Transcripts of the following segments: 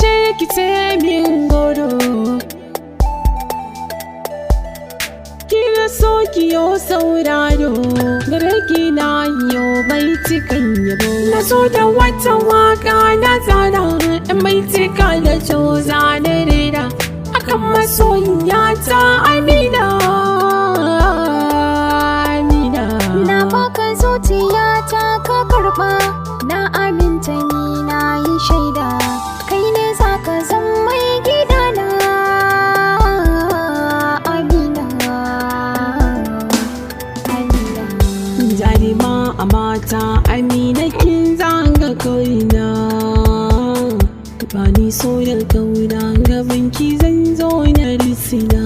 bishe ki ce min goro, kina so ki yo sauraro, gare ki na yo baitukan yabo. Na so da wata waka na tsara, baitika da coza na rera, akan masoyiya ta Amina. Amina, na baka zuciya ta ka karba, na aminta ni na yi shaida, kai ne zaka zan mai gidana. Amina, Amina, jarima a mata Amina kin zanga kaina, bani so da kauna gaban ki zan zo na risina.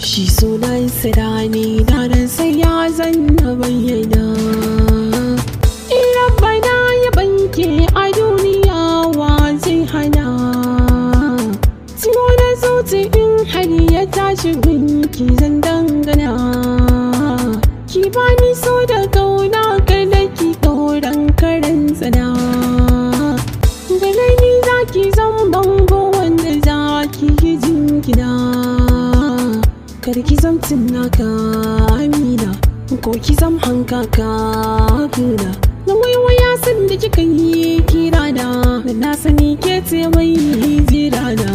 Shi so na isra ne na rasa ya zan na bayyana. In rabbana ya banke a duniya wa zai hana, ciwo na zuci in har ya tashi gunki zan dangana. Ki bani so da kauna kada ki tsoron karan tsana, gare ni za ki zan bango wanda za ki yi jingina. Kar ki zam tunaka Amina, ko ki zam hankaka guna. Na waiwaya sun da kika yi kirana, da na sani ke ce mai jirana.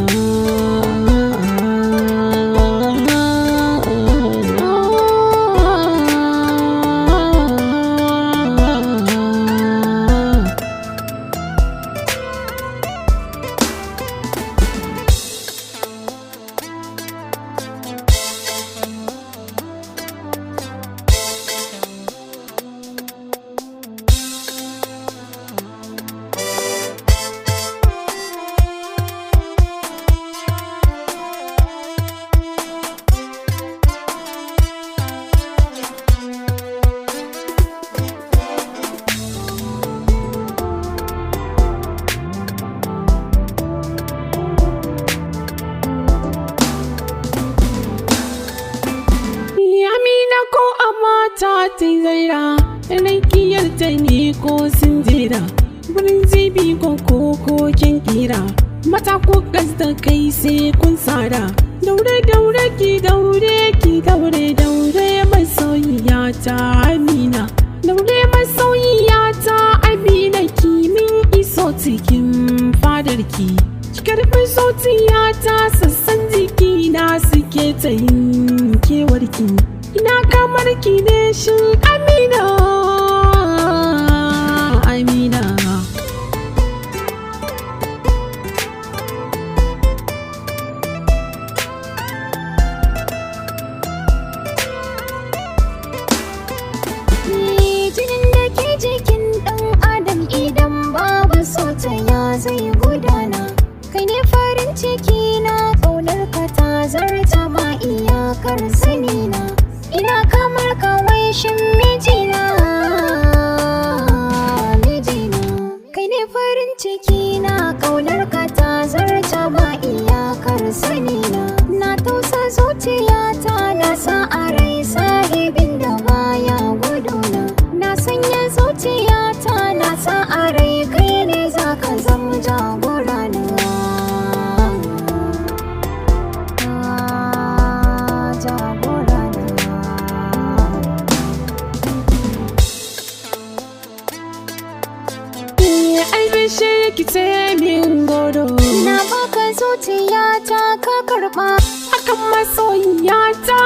Ko a mata ta zaira, rakiyar ta ne ko sun jera, wurin zibi ko kokokin kira, mata ko gas da kai sai kun tsara. Daure daure ki daure ki daure daure masoyiya ta Amina, daure masoyiya ta Amina, ki min iso cikin fadarki, ki karɓi zuciya ta, sassan jiki na suke ta yin kewarki. Ina kamar ki ne shin Amina. Amina, jinin da ke jikin ɗan adam idan babu so ta ya zai gudana. Kai ne farin ciki na, ƙaunar ka ta zarta ma iyakar sanina. Ina kamar kawai shin mijina, mijina. Kai ne farin ciki na, ƙaunar ka ta zarta ma iyakar sanina. Na tausa zuciyata, na sa a rai sahibin da baya guduna. Na sanya zuciyata, na sa a rai kai ne zaka zama jagorana. bishe ki ce min goro, na baka zuciya ta ka karba, akan masoyiya ta